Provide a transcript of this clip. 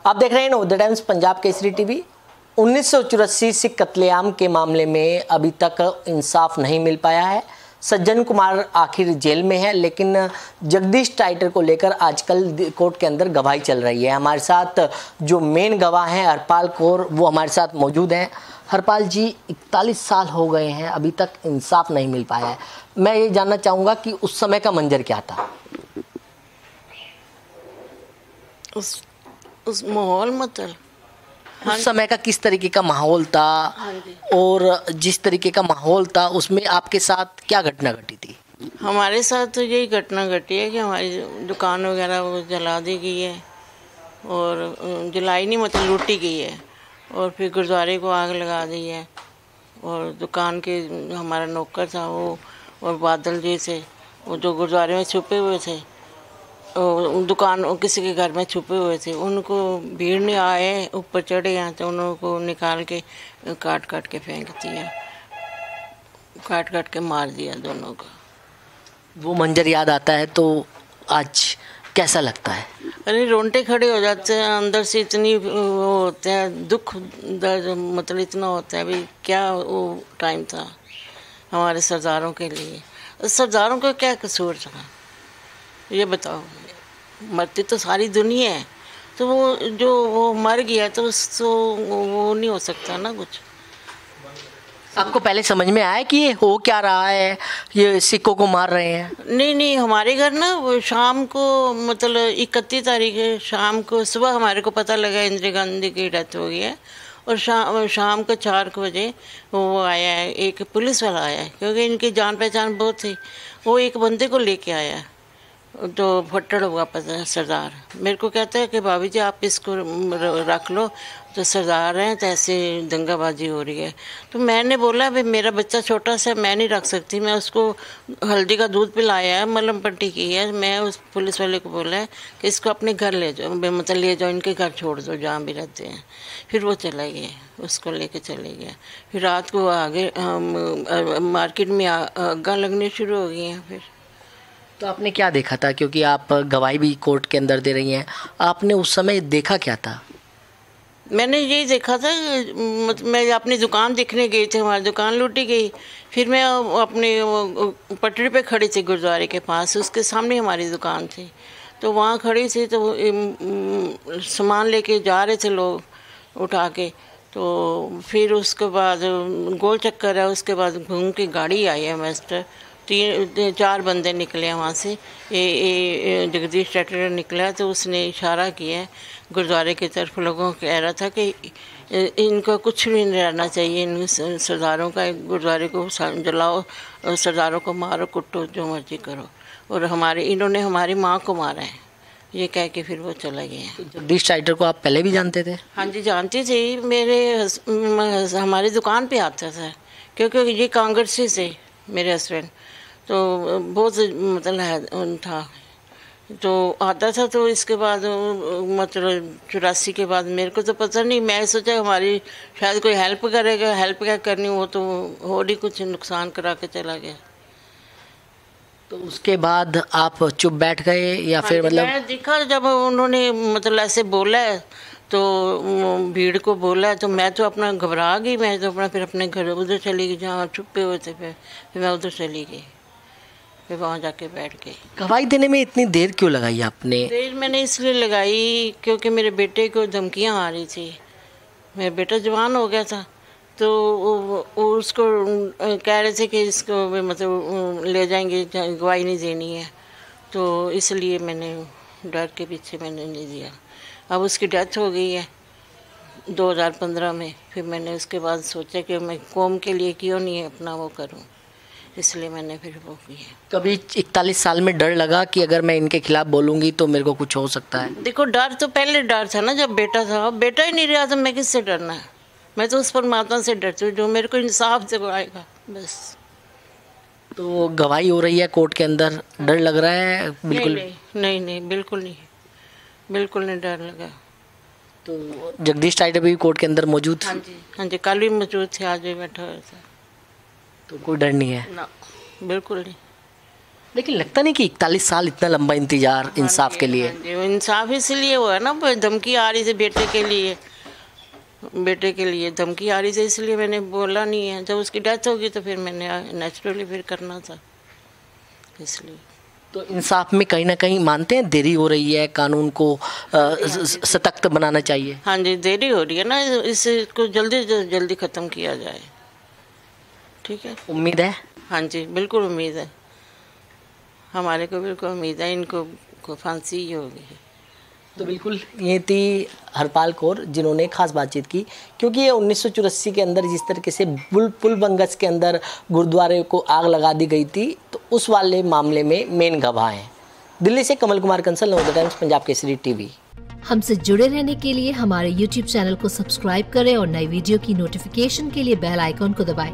आप देख रहे हैं नवोदय टाइम्स पंजाब केसरी टीवी। 1984 सिख कत्लेआम के मामले में अभी तक इंसाफ नहीं मिल पाया है। सज्जन कुमार आखिर जेल में है, लेकिन जगदीश टाइटर को लेकर आजकल कोर्ट के अंदर गवाही चल रही है। हमारे साथ जो मेन गवाह हैं हरपाल कौर, वो हमारे साथ मौजूद हैं। हरपाल जी, 41 साल हो गए हैं, अभी तक इंसाफ नहीं मिल पाया है। मैं ये जानना चाहूँगा कि उस समय का मंजर क्या था? उस माहौल मतलब उस समय का किस तरीके का माहौल था? और जिस तरीके का माहौल था उसमें आपके साथ क्या घटना घटी थी? हमारे साथ तो यही घटना घटी है कि हमारी दुकान वगैरह वो जला दी गई है, और जलाई नहीं मतलब लूटी गई है, और फिर गुरुद्वारे को आग लगा दी है। और दुकान के हमारा नौकर था वो, और बादल जी से वो जो गुरुद्वारे में छुपे हुए थे, दुकान किसी के घर में छुपे हुए थे, उनको भीड़ नहीं आए, ऊपर चढ़े हैं तो उनको निकाल के काट काट के फेंक दिया, काट काट के मार दिया दोनों को। वो मंजर याद आता है तो आज कैसा लगता है? अरे रोंगटे खड़े हो जाते हैं अंदर से, इतनी वो होते हैं दुख दर्द, मतलब इतना होता है भाई क्या वो टाइम था हमारे सरदारों के लिए। सरदारों का क्या कसूर था ये बताओ? मरती तो सारी दुनिया है, तो वो जो वो मर गया तो उसको वो नहीं हो सकता ना कुछ। आपको पहले समझ में आया कि ये हो क्या रहा है, ये सिखों को मार रहे हैं? नहीं, हमारे घर ना वो शाम को मतलब 31 तारीख है, शाम को सुबह हमारे को पता लगा इंदिरा गांधी की डेथ हो गई है, और शाम को 4 बजे वो आया है, एक पुलिस वाला आया है, क्योंकि इनकी जान पहचान बहुत थी। वो एक बंदे को लेके आया तो फट्टड़ हुआ पता सरदार, मेरे को कहता है कि भाभी जी आप इसको रख लो, तो सरदार हैं तो ऐसे दंगाबाजी हो रही है। तो मैंने बोला भाई मेरा बच्चा छोटा सा, मैं नहीं रख सकती, मैं उसको हल्दी का दूध पिलाया है, मलहम पट्टी की है। मैं उस पुलिस वाले को बोला है कि इसको अपने घर ले जाओ, मतलब ले जाओ, इनके घर छोड़ दो जहाँ भी रहते हैं। फिर वो चला गया, उसको लेके चले गया। फिर रात को आगे मार्केट में आग लगने शुरू हो गई हैं। फिर तो आपने क्या देखा था, क्योंकि आप गवाही भी कोर्ट के अंदर दे रही हैं, आपने उस समय देखा क्या था? मैंने यही देखा था, मतलब मैं अपनी दुकान देखने गई थी, हमारी दुकान लूटी गई। फिर मैं अपने पटरी पे खड़ी थी गुरुद्वारे के पास, उसके सामने हमारी दुकान थी, तो वहाँ खड़ी थी तो सामान लेके जा रहे थे लोग उठा के। तो फिर उसके बाद गोल चक्कर है, उसके बाद घूम के गाड़ी आई है मास्टर, 3-4 बंदे निकले हैं वहाँ से। ये जगदीश टाइटर निकला तो उसने इशारा किया गुरुद्वारे की तरफ, लोगों को कह रहा था कि इनको कुछ भी नहीं रहना चाहिए, इन सरदारों का, गुरुद्वारे को जलाओ, सरदारों को मारो, कुटो, जो मर्जी करो, और इन्होंने हमारी माँ को मारा है, ये कह के फिर वो चला गया। तो जगदीश टाइटर को आप पहले भी जानते थे? हाँ जी जानती थी, हमारी दुकान पे आता था, क्योंकि ये कांग्रेस से मेरे हस्बैंड तो बहुत मतलब है था, तो आता था। तो इसके बाद मतलब 84 के बाद मेरे को तो पता नहीं, मैं सोचा हमारी शायद कोई हेल्प करेगा, हेल्प क्या करनी, वो तो और ही कुछ नुकसान करा के चला गया। तो उसके बाद आप चुप बैठ गए या फिर मतलब? मैं देखा जब उन्होंने मतलब ऐसे बोला है, तो भीड़ को बोला है, तो मैं तो अपना घबरा गई, मैं तो अपना फिर अपने घर उधर चली गई जहाँ छुपे हुए थे। फिर मैं उधर चली गई, फिर वहाँ जाके बैठ गई। गवाही देने में इतनी देर क्यों लगाई आपने? देर मैंने इसलिए लगाई क्योंकि मेरे बेटे को धमकियाँ आ रही थी। मेरा बेटा जवान हो गया था, तो वो उसको कह रहे थे कि इसको मतलब ले जाएंगे, गवाही नहीं देनी है, तो इसलिए मैंने डर के पीछे मैंने नहीं दिया। अब उसकी डेथ हो गई है 2015 में। फिर मैंने उसके बाद सोचा कि मैं कौम के लिए क्यों नहीं अपना वो करूं, इसलिए मैंने फिर वो किया। कभी 41 साल में डर लगा कि अगर मैं इनके खिलाफ बोलूँगी तो मेरे को कुछ हो सकता है? देखो डर तो पहले डर था ना, जब बेटा था, अब बेटा ही नहीं रहा तो मैं किससे डरना है? मैं तो उस परमात्मा से डरती हूँ जो मेरे को इंसाफ दिलाएगा, बस। तो गवाही हो रही है कोर्ट के अंदर, डर लग रहा है? बिल्कुल नहीं, बिल्कुल नहीं, बिल्कुल नहीं डर लगा। तो जगदीश टाइटर भी कोर्ट के अंदर मौजूद? हाँ जी, कल भी मौजूद थे, आज भी बैठा हुआ था। तो कोई डर नहीं है? ना, बिल्कुल नहीं। लेकिन लगता नहीं कि 41 साल इतना लंबा इंतजार इंसाफ के लिए? इंसाफ इसलिए हुआ है ना, धमकी आ रही थी बेटे के लिए धमकी आ रही थी, इसलिए मैंने बोला नहीं है। जब उसकी डेथ होगी तो फिर मैंने नेचुरली फिर करना था, इसलिए। तो इंसाफ में कहीं ना कहीं मानते हैं देरी हो रही है, कानून को सख्त बनाना चाहिए? हाँ जी, देरी हो रही है ना, इसको जल्दी ख़त्म किया जाए। ठीक है, उम्मीद है? हाँ जी, बिल्कुल उम्मीद है, हमारे को बिल्कुल उम्मीद है इनको फांसी ही होगी। तो बिल्कुल ये थी हरपाल कौर जिन्होंने खास बातचीत की, क्योंकि ये 1984 के अंदर जिस तरीके से पुल बंगस के अंदर गुरुद्वारे को आग लगा दी गई थी, तो उस वाले मामले में मेन गवाह हैं। दिल्ली से कमल कुमार कंसल, नवोदय टाइम्स, पंजाब केसरी टीवी। हमसे जुड़े रहने के लिए हमारे YouTube चैनल को सब्सक्राइब करें और नई वीडियो की नोटिफिकेशन के लिए बेल आइकॉन को दबाएं।